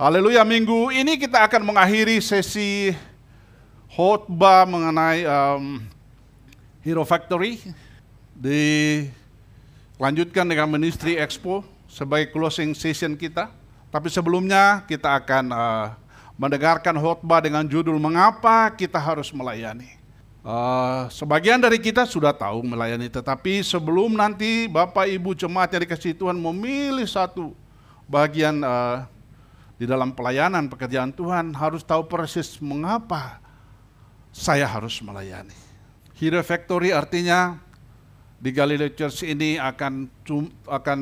Haleluya, minggu ini kita akan mengakhiri sesi khotbah mengenai Hero Factory. Dilanjutkan dengan Ministry Expo sebagai closing session kita. Tapi sebelumnya kita akan mendengarkan khotbah dengan judul Mengapa Kita Harus Melayani. Sebagian dari kita sudah tahu melayani, tetapi sebelum nanti Bapak Ibu jemaat yang dikasihi Tuhan memilih satu bagian di dalam pelayanan pekerjaan Tuhan, harus tahu persis mengapa saya harus melayani. Hero Factory artinya di Galilee Church ini akan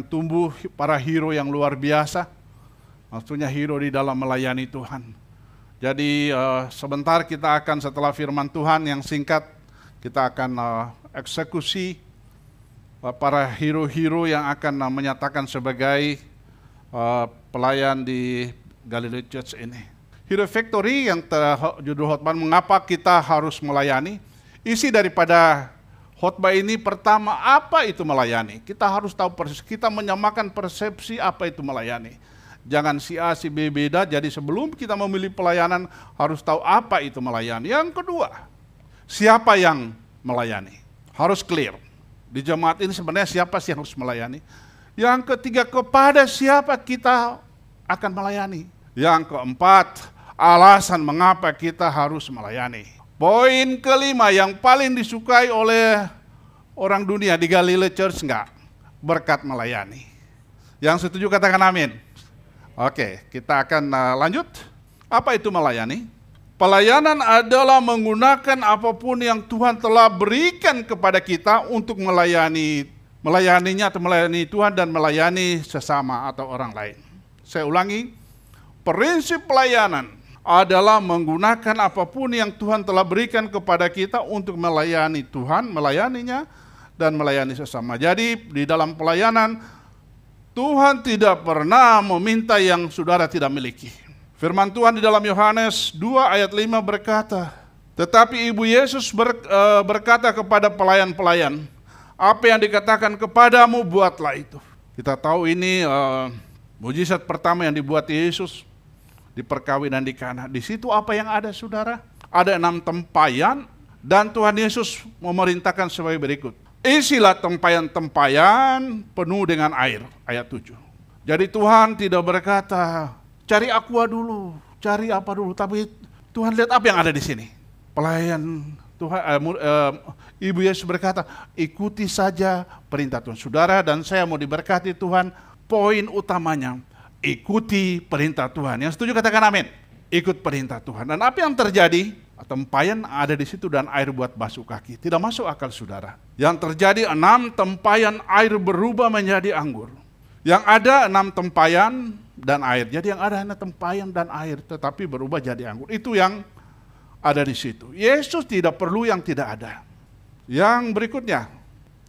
tumbuh para hero yang luar biasa. Maksudnya hero di dalam melayani Tuhan. Jadi sebentar kita akan setelah firman Tuhan yang singkat, kita akan eksekusi para hero-hero yang akan menyatakan sebagai pelayan di Galilee Church ini. Hero Factory yang judul khotbah mengapa kita harus melayani. Isi daripada khotbah ini pertama, apa itu melayani? Kita harus tahu persis, kita menyamakan persepsi apa itu melayani. Jangan si A, si B beda, jadi sebelum kita memilih pelayanan harus tahu apa itu melayani. Yang kedua, siapa yang melayani? Harus clear. Di jemaat ini sebenarnya siapa sih yang harus melayani? Yang ketiga, kepada siapa kita akan melayani? Yang keempat, alasan mengapa kita harus melayani. Poin kelima yang paling disukai oleh orang dunia di Galilee Church enggak? Berkat melayani. Yang setuju katakan amin. Oke, kita akan lanjut. Apa itu melayani? Pelayanan adalah menggunakan apapun yang Tuhan telah berikan kepada kita untuk melayaninya atau melayani Tuhan dan melayani sesama atau orang lain. Saya ulangi, prinsip pelayanan adalah menggunakan apapun yang Tuhan telah berikan kepada kita untuk melayani Tuhan, melayaninya, dan melayani sesama. Jadi di dalam pelayanan, Tuhan tidak pernah meminta yang saudara tidak miliki. Firman Tuhan di dalam Yohanes 2 ayat 5 berkata, tetapi Ibu Yesus berkata kepada pelayan-pelayan, apa yang dikatakan kepadamu buatlah itu. Kita tahu ini mujizat pertama yang dibuat Yesus di perkawinan di Kana. Di situ apa yang ada saudara? Ada 6 tempayan dan Tuhan Yesus memerintahkan sebagai berikut. Isilah tempayan-tempayan penuh dengan air. Ayat 7. Jadi Tuhan tidak berkata, cari aqua dulu, cari apa dulu. Tapi Tuhan lihat apa yang ada di sini. Pelayan Tuhan, Ibu Yesus berkata, ikuti saja perintah Tuhan. Saudara dan saya mau diberkati Tuhan, poin utamanya, ikuti perintah Tuhan. Yang setuju katakan amin. Ikut perintah Tuhan. Dan apa yang terjadi? Tempayan ada di situ dan air buat basuh kaki. Tidak masuk akal saudara. Yang terjadi 6 tempayan air berubah menjadi anggur. Yang ada 6 tempayan dan air. Jadi yang ada hanya tempayan dan air, tetapi berubah jadi anggur. Itu yang ada di situ. Yesus tidak perlu yang tidak ada. Yang berikutnya,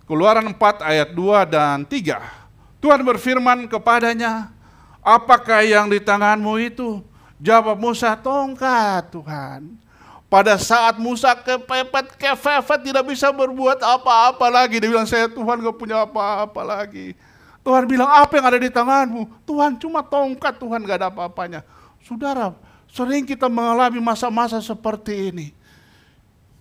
Keluaran 4 ayat 2 dan 3. Tuhan berfirman kepadanya, apakah yang di tanganmu itu? Jawab Musa, tongkat Tuhan. Pada saat Musa kepepet, tidak bisa berbuat apa-apa lagi. Dia bilang, saya Tuhan gak punya apa-apa lagi. Tuhan bilang, apa yang ada di tanganmu? Tuhan cuma tongkat, Tuhan gak ada apa-apanya. Saudara, sering kita mengalami masa-masa seperti ini.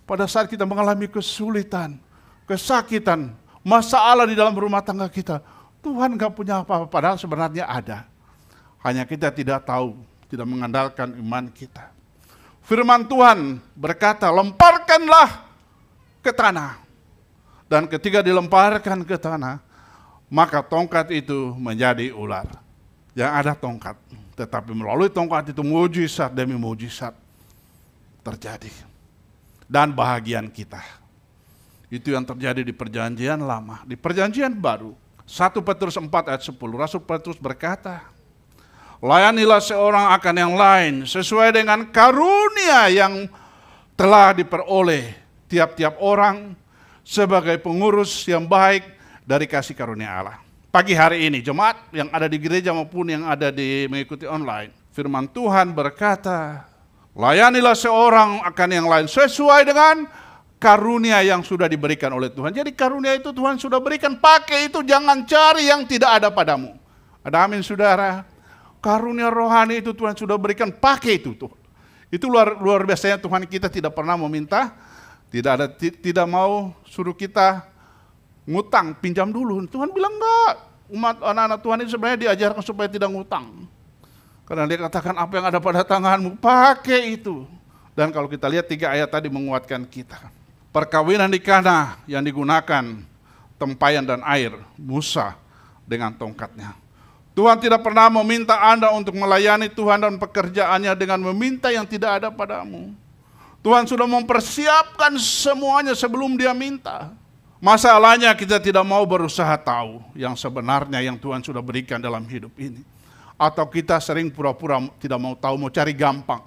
Pada saat kita mengalami kesulitan, kesakitan, masalah di dalam rumah tangga kita. Tuhan gak punya apa-apa, padahal sebenarnya ada. Hanya kita tidak tahu, tidak mengandalkan iman kita. Firman Tuhan berkata, lemparkanlah ke tanah. Dan ketika dilemparkan ke tanah, maka tongkat itu menjadi ular. Yang ada tongkat, tetapi melalui tongkat itu mujizat demi mujizat terjadi. Dan bahagian kita. Itu yang terjadi di perjanjian lama. Di perjanjian baru, 1 Petrus 4 ayat 10, Rasul Petrus berkata, layanilah seorang akan yang lain sesuai dengan karunia yang telah diperoleh tiap-tiap orang sebagai pengurus yang baik dari kasih karunia Allah. Pagi hari ini jemaat yang ada di gereja maupun yang ada di mengikuti online, firman Tuhan berkata, layanilah seorang akan yang lain sesuai dengan karunia yang sudah diberikan oleh Tuhan. Jadi karunia itu Tuhan sudah berikan, pakai itu, jangan cari yang tidak ada padamu. Ada amin saudara? Karunia rohani itu Tuhan sudah berikan, pakai itu Tuhan. Itu luar biasanya Tuhan kita tidak pernah meminta, tidak mau suruh kita ngutang, pinjam dulu. Tuhan bilang enggak. Umat anak-anak Tuhan ini sebenarnya diajarkan supaya tidak ngutang. Karena dia katakan apa yang ada pada tanganmu, pakai itu. Dan kalau kita lihat 3 ayat tadi menguatkan kita. Perkawinan di Kana yang digunakan tempayan dan air, Musa dengan tongkatnya. Tuhan tidak pernah meminta Anda untuk melayani Tuhan dan pekerjaannya dengan meminta yang tidak ada padamu. Tuhan sudah mempersiapkan semuanya sebelum dia minta. Masalahnya kita tidak mau berusaha tahu yang sebenarnya yang Tuhan sudah berikan dalam hidup ini. Atau kita sering pura-pura tidak mau tahu, mau cari gampang.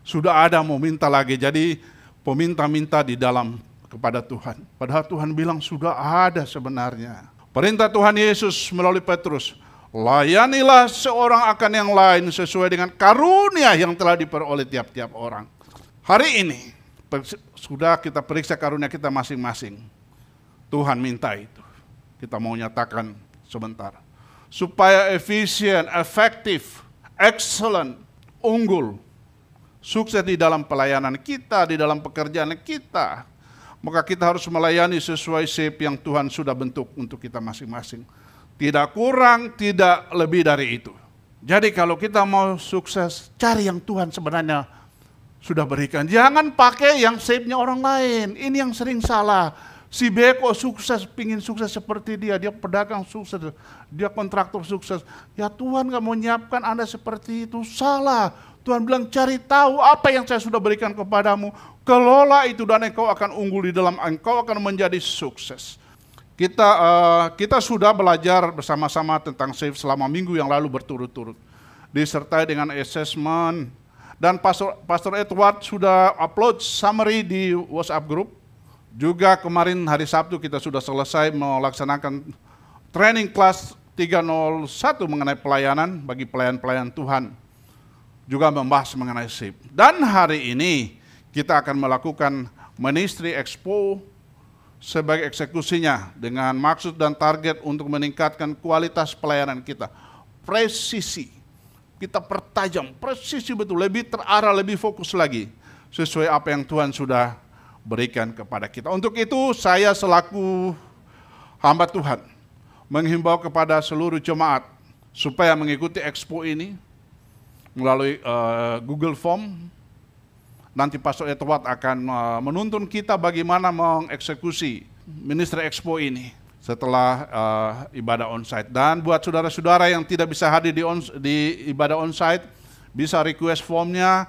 Sudah ada mau minta lagi, jadi peminta-minta di dalam kepada Tuhan. Padahal Tuhan bilang sudah ada sebenarnya. Perintah Tuhan Yesus melalui Petrus, layanilah seorang akan yang lain sesuai dengan karunia yang telah diperoleh tiap-tiap orang. Hari ini sudah kita periksa karunia kita masing-masing. Tuhan minta itu. Kita mau nyatakan sebentar. Supaya efisien, efektif, excellent, unggul, sukses di dalam pelayanan kita, di dalam pekerjaan kita. Maka kita harus melayani sesuai shape yang Tuhan sudah bentuk untuk kita masing-masing. Tidak kurang, tidak lebih dari itu. Jadi kalau kita mau sukses, cari yang Tuhan sebenarnya sudah berikan. Jangan pakai yang shape-nya orang lain. Ini yang sering salah. Si Beko sukses, pingin sukses seperti dia pedagang sukses, dia kontraktor sukses. Ya Tuhan gak mau nyiapkan Anda seperti itu, salah. Tuhan bilang cari tahu apa yang saya sudah berikan kepadamu, kelola itu dan engkau akan unggul di dalam, engkau akan menjadi sukses. Kita sudah belajar bersama-sama tentang SAFE selama minggu yang lalu berturut-turut, disertai dengan assessment, dan Pastor Edward sudah upload summary di WhatsApp group. Juga kemarin hari Sabtu kita sudah selesai melaksanakan training kelas 301 mengenai pelayanan bagi pelayan-pelayan Tuhan. Juga membahas mengenai SAFE. Dan hari ini kita akan melakukan Ministry Expo sebagai eksekusinya dengan maksud dan target untuk meningkatkan kualitas pelayanan kita. Presisi. Kita pertajam, presisi betul, lebih terarah, lebih fokus lagi. Sesuai apa yang Tuhan sudah berikan kepada kita. Untuk itu saya selaku hamba Tuhan menghimbau kepada seluruh jemaat supaya mengikuti expo ini melalui Google Form. Nanti Pastor Edward akan menuntun kita bagaimana mengeksekusi Ministry Expo ini setelah ibadah onsite. Dan buat saudara-saudara yang tidak bisa hadir di ibadah onsite, bisa request formnya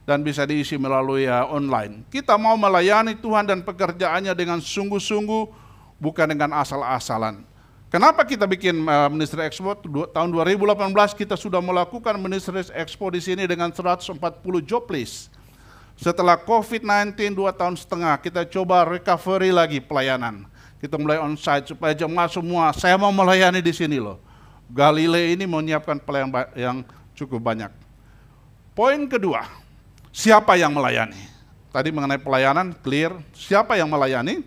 dan bisa diisi melalui online. Kita mau melayani Tuhan dan pekerjaannya dengan sungguh-sungguh, bukan dengan asal-asalan. Kenapa kita bikin Ministry Expo? Tahun 2018 kita sudah melakukan Ministry Expo di sini dengan 140 job list. Setelah COVID-19 2 tahun setengah, kita coba recovery lagi pelayanan. Kita mulai onsite supaya jemaat semua, saya mau melayani di sini loh. Galilei ini menyiapkan pelayan yang cukup banyak. Poin kedua, siapa yang melayani? Tadi mengenai pelayanan, clear. Siapa yang melayani?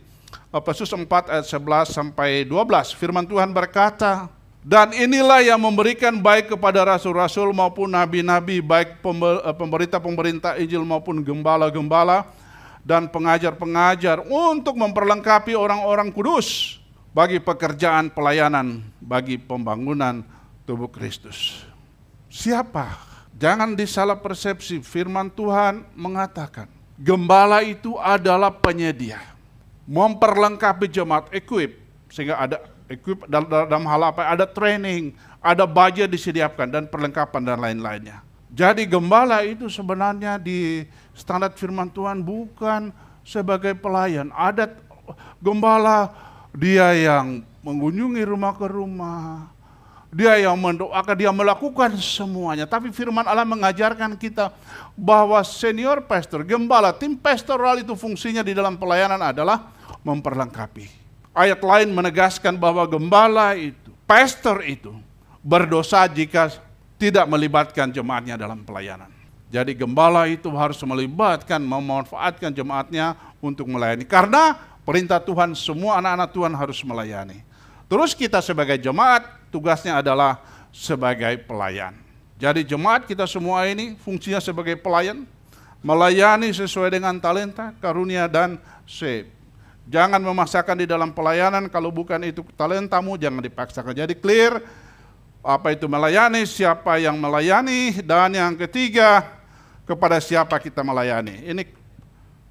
Efesus 4 ayat 11 sampai 12. Firman Tuhan berkata, dan inilah yang memberikan baik kepada rasul-rasul maupun nabi-nabi, baik pemberita-pemberita Injil maupun gembala-gembala dan pengajar-pengajar untuk memperlengkapi orang-orang kudus bagi pekerjaan pelayanan, bagi pembangunan tubuh Kristus. Siapa? Jangan disalah persepsi, firman Tuhan mengatakan, gembala itu adalah penyedia, memperlengkapi jemaat, equip, sehingga ada equip dalam hal apa? Ada training, ada budget disediakan dan perlengkapan dan lain-lainnya. Jadi gembala itu sebenarnya di standar firman Tuhan bukan sebagai pelayan. Ada gembala, dia yang mengunjungi rumah ke rumah, dia yang mendoakan, dia melakukan semuanya. Tapi firman Allah mengajarkan kita bahwa senior pastor, gembala, tim pastoral itu fungsinya di dalam pelayanan adalah memperlengkapi. Ayat lain menegaskan bahwa gembala itu, pastor itu berdosa jika tidak melibatkan jemaatnya dalam pelayanan. Jadi gembala itu harus melibatkan, memanfaatkan jemaatnya untuk melayani. Karena perintah Tuhan, semua anak-anak Tuhan harus melayani. Terus kita sebagai jemaat, tugasnya adalah sebagai pelayan. Jadi jemaat kita semua ini fungsinya sebagai pelayan, melayani sesuai dengan talenta, karunia, dan sip. Jangan memaksakan di dalam pelayanan, kalau bukan itu talentamu, jangan dipaksakan. Jadi clear, apa itu melayani, siapa yang melayani, dan yang ketiga, kepada siapa kita melayani. Ini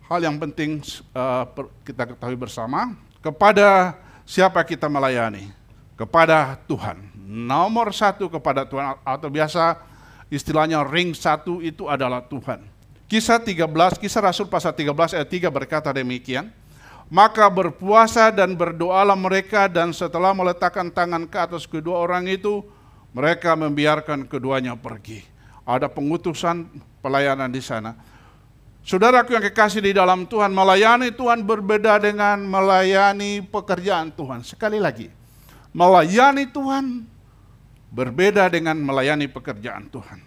hal yang penting kita ketahui bersama. Kepada siapa kita melayani? Kepada Tuhan. Nomor satu kepada Tuhan, atau biasa istilahnya ring satu itu adalah Tuhan. Kisah Rasul pasal 13 ayat 3 berkata demikian. Maka berpuasa dan berdoalah mereka, dan setelah meletakkan tangan ke atas kedua orang itu, mereka membiarkan keduanya pergi. Ada pengutusan pelayanan di sana. Saudaraku yang kekasih di dalam Tuhan, melayani Tuhan berbeda dengan melayani pekerjaan Tuhan. Sekali lagi, melayani Tuhan berbeda dengan melayani pekerjaan Tuhan.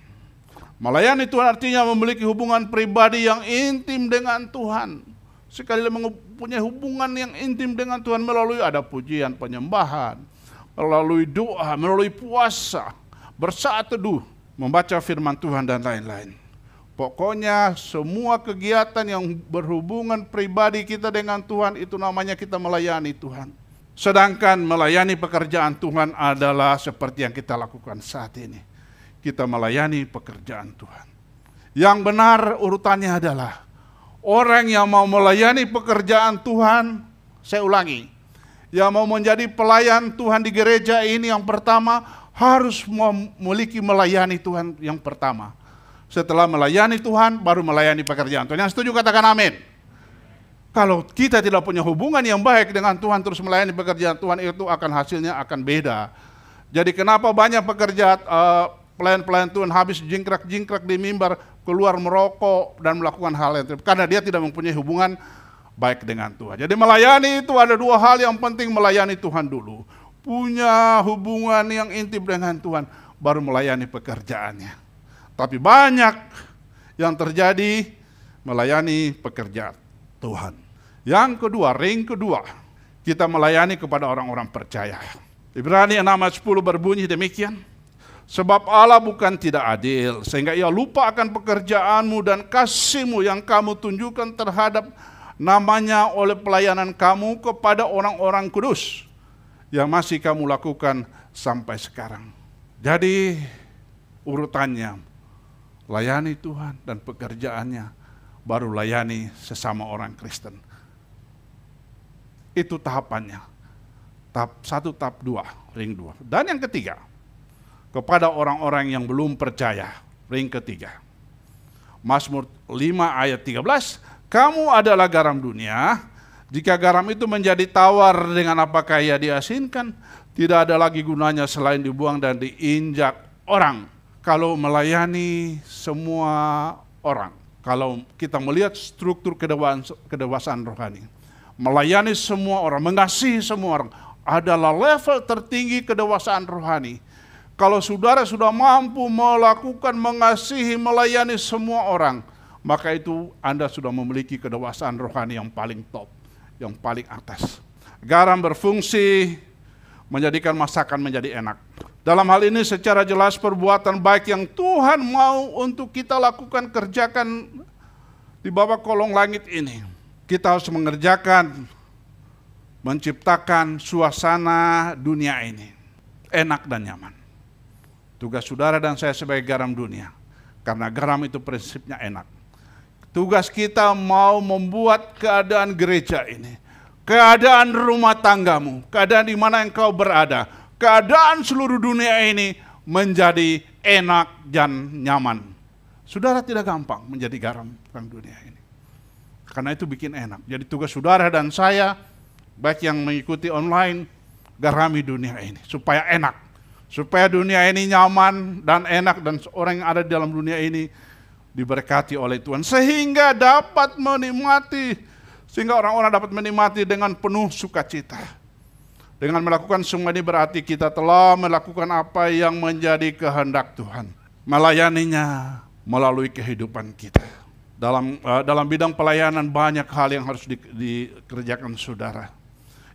Melayani Tuhan artinya memiliki hubungan pribadi yang intim dengan Tuhan. Sekali lagi mempunyai hubungan yang intim dengan Tuhan melalui ada pujian, penyembahan, melalui doa, melalui puasa, bersaat teduh, membaca firman Tuhan, dan lain-lain. Pokoknya semua kegiatan yang berhubungan pribadi kita dengan Tuhan, itu namanya kita melayani Tuhan. Sedangkan melayani pekerjaan Tuhan adalah seperti yang kita lakukan saat ini. Kita melayani pekerjaan Tuhan. Yang benar urutannya adalah orang yang mau melayani pekerjaan Tuhan, saya ulangi, yang mau menjadi pelayan Tuhan di gereja ini yang pertama harus memiliki melayani Tuhan yang pertama. Setelah melayani Tuhan, baru melayani pekerjaan Tuhan. Yang setuju katakan amin. Kalau kita tidak punya hubungan yang baik dengan Tuhan terus melayani pekerjaan Tuhan, itu akan hasilnya akan beda. Jadi kenapa banyak pekerjaan pelayan-pelayan Tuhan habis jingkrak-jingkrak di mimbar, keluar merokok dan melakukan hal yang karena dia tidak mempunyai hubungan baik dengan Tuhan. Jadi melayani itu ada dua hal yang penting, melayani Tuhan dulu. Punya hubungan yang intim dengan Tuhan, baru melayani pekerjaannya. Tapi banyak yang terjadi melayani pekerjaan Tuhan. Yang kedua, ring kedua, kita melayani kepada orang-orang percaya. Ibrani 6 ayat 10 berbunyi demikian. Sebab Allah bukan tidak adil, sehingga ia lupa akan pekerjaanmu dan kasihmu yang kamu tunjukkan terhadap namanya oleh pelayanan kamu kepada orang-orang kudus, yang masih kamu lakukan sampai sekarang. Jadi urutannya, layani Tuhan dan pekerjaannya, baru layani sesama orang Kristen. Itu tahapannya. Tahap 1, tahap 2, ring 2. Dan yang ketiga, kepada orang-orang yang belum percaya, ring ketiga. Mazmur 5 ayat 13, kamu adalah garam dunia, jika garam itu menjadi tawar, dengan apakah ia diasinkan? Tidak ada lagi gunanya selain dibuang dan diinjak orang. Kalau melayani semua orang, kalau kita melihat struktur kedewasaan rohani, melayani semua orang, mengasihi semua orang, adalah level tertinggi kedewasaan rohani. Kalau saudara sudah mampu melakukan, mengasihi, melayani semua orang, maka itu Anda sudah memiliki kedewasaan rohani yang paling top, yang paling atas. Garam berfungsi menjadikan masakan menjadi enak. Dalam hal ini secara jelas perbuatan baik yang Tuhan mau untuk kita lakukan, kerjakan di bawah kolong langit ini. Kita harus mengerjakan, menciptakan suasana dunia ini enak dan nyaman. Tugas saudara dan saya sebagai garam dunia, karena garam itu prinsipnya enak. Tugas kita mau membuat keadaan gereja ini, keadaan rumah tanggamu, keadaan di mana engkau berada, keadaan seluruh dunia ini menjadi enak dan nyaman. Saudara tidak gampang menjadi garam dunia ini, karena itu bikin enak. Jadi tugas saudara dan saya, baik yang mengikuti online, garami dunia ini supaya enak. Supaya dunia ini nyaman dan enak, dan orang yang ada di dalam dunia ini diberkati oleh Tuhan. Sehingga dapat menikmati, sehingga orang-orang dapat menikmati dengan penuh sukacita. Dengan melakukan semua ini berarti kita telah melakukan apa yang menjadi kehendak Tuhan. Melayaninya melalui kehidupan kita. Dalam bidang pelayanan banyak hal yang harus dikerjakan saudara.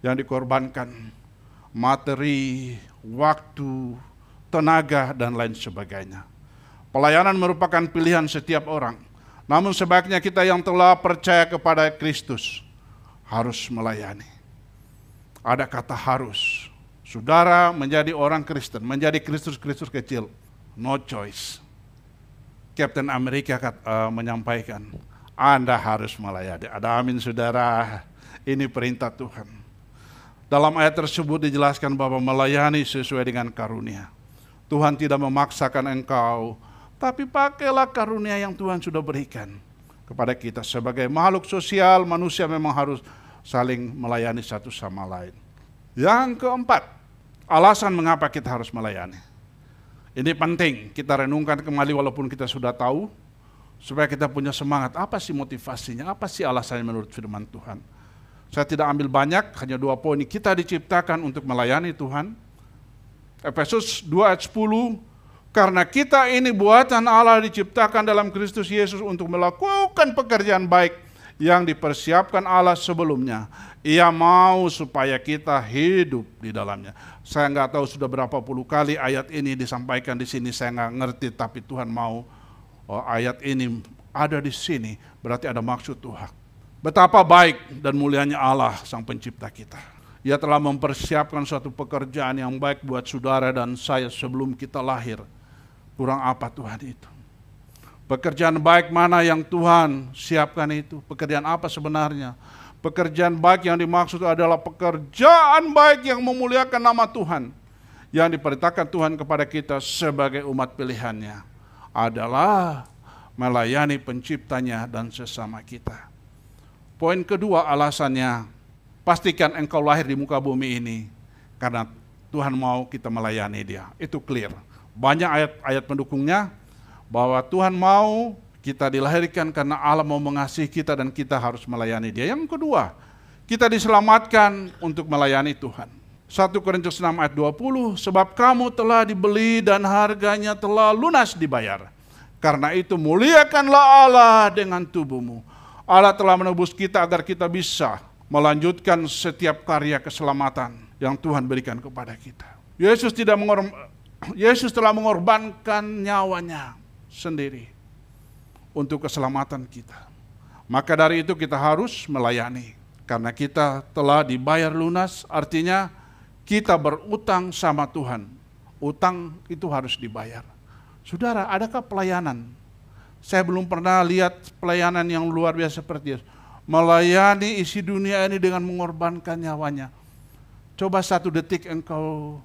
Yang dikorbankan, materi, waktu, tenaga, dan lain sebagainya. Pelayanan merupakan pilihan setiap orang. Namun sebaiknya kita yang telah percaya kepada Kristus harus melayani. Ada kata harus. Saudara menjadi orang Kristen, menjadi Kristus-Kristus kecil. No choice. Captain Amerika menyampaikan, Anda harus melayani. Ada amin saudara. Ini perintah Tuhan. Dalam ayat tersebut dijelaskan bahwa melayani sesuai dengan karunia. Tuhan tidak memaksakan engkau, tapi pakailah karunia yang Tuhan sudah berikan kepada kita. Sebagai makhluk sosial, manusia memang harus saling melayani satu sama lain. Yang keempat, alasan mengapa kita harus melayani. Ini penting kita renungkan kembali walaupun kita sudah tahu, supaya kita punya semangat. Apa sih motivasinya? Apa sih alasannya menurut firman Tuhan? Saya tidak ambil banyak, hanya 2 poin. Kita diciptakan untuk melayani Tuhan. Efesus 2 ayat 10, karena kita ini buatan Allah diciptakan dalam Kristus Yesus untuk melakukan pekerjaan baik yang dipersiapkan Allah sebelumnya. Ia mau supaya kita hidup di dalamnya. Saya nggak tahu sudah berapa puluh kali ayat ini disampaikan di sini, saya nggak ngerti, tapi Tuhan mau ayat ini ada di sini, berarti ada maksud Tuhan. Betapa baik dan mulianya Allah Sang Pencipta kita. Ia telah mempersiapkan suatu pekerjaan yang baik buat saudara dan saya sebelum kita lahir. Kurang apa Tuhan itu? Pekerjaan baik mana yang Tuhan siapkan itu? Pekerjaan apa sebenarnya? Pekerjaan baik yang dimaksud adalah pekerjaan baik yang memuliakan nama Tuhan. Yang diperintahkan Tuhan kepada kita sebagai umat pilihannya adalah melayani penciptanya dan sesama kita. Poin kedua alasannya, pastikan engkau lahir di muka bumi ini karena Tuhan mau kita melayani Dia. Itu clear. Banyak ayat-ayat pendukungnya bahwa Tuhan mau kita dilahirkan karena Allah mau mengasihi kita dan kita harus melayani Dia. Yang kedua, kita diselamatkan untuk melayani Tuhan. 1 Korintus 6 ayat 20, sebab kamu telah dibeli dan harganya telah lunas dibayar. Karena itu muliakanlah Allah dengan tubuhmu. Allah telah menebus kita agar kita bisa melanjutkan setiap karya keselamatan yang Tuhan berikan kepada kita. Yesus telah mengorbankan nyawanya sendiri untuk keselamatan kita. Maka dari itu kita harus melayani. Karena kita telah dibayar lunas, artinya kita berutang sama Tuhan. Utang itu harus dibayar. Saudara, adakah pelayanan? Saya belum pernah lihat pelayanan yang luar biasa seperti itu. Melayani isi dunia ini dengan mengorbankan nyawanya. Coba 1 detik engkau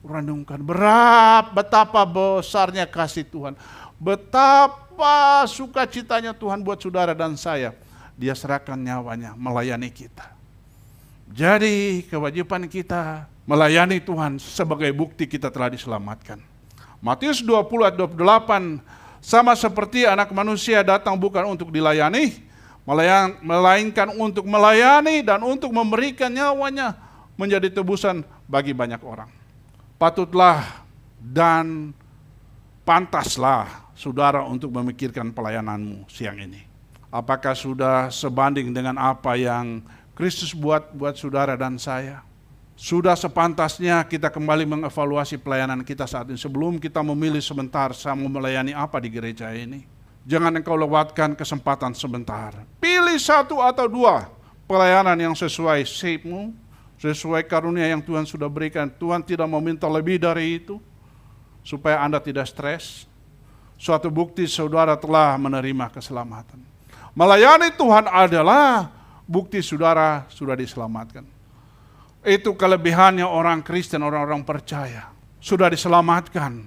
renungkan. Betapa besarnya kasih Tuhan. Betapa sukacitanya Tuhan buat saudara dan saya. Dia serahkan nyawanya melayani kita. Jadi kewajiban kita melayani Tuhan sebagai bukti kita telah diselamatkan. Matius 20 ayat 28, sama seperti anak manusia datang bukan untuk dilayani, melainkan untuk melayani dan untuk memberikan nyawanya menjadi tebusan bagi banyak orang. Patutlah dan pantaslah saudara untuk memikirkan pelayananmu siang ini. Apakah sudah sebanding dengan apa yang Kristus buat saudara dan saya? Sudah sepantasnya kita kembali mengevaluasi pelayanan kita saat ini. Sebelum kita memilih sebentar, saya mau melayani apa di gereja ini. Jangan engkau lewatkan kesempatan sebentar. Pilih 1 atau 2 pelayanan yang sesuai shape-mu, sesuai karunia yang Tuhan sudah berikan. Tuhan tidak meminta lebih dari itu, supaya Anda tidak stres. Suatu bukti saudara telah menerima keselamatan. Melayani Tuhan adalah bukti saudara sudah diselamatkan. Itu kelebihannya orang Kristen, orang-orang percaya. Sudah diselamatkan.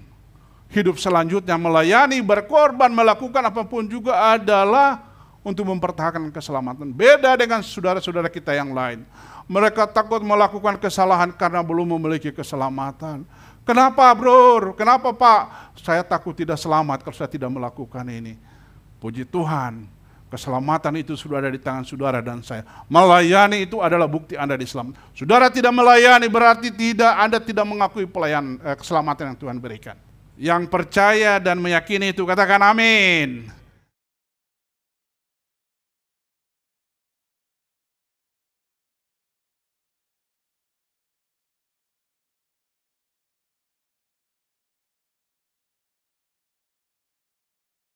Hidup selanjutnya melayani, berkorban, melakukan apapun juga adalah untuk mempertahankan keselamatan. Beda dengan saudara-saudara kita yang lain. Mereka takut melakukan kesalahan karena belum memiliki keselamatan. Kenapa bro? Kenapa pak? Saya takut tidak selamat kalau saya tidak melakukan ini. Puji Tuhan, keselamatan itu sudah ada di tangan saudara dan saya. Melayani itu adalah bukti Anda diselamatkan. Saudara tidak melayani berarti Anda tidak mengakui keselamatan yang Tuhan berikan. Yang percaya dan meyakini itu katakan amin.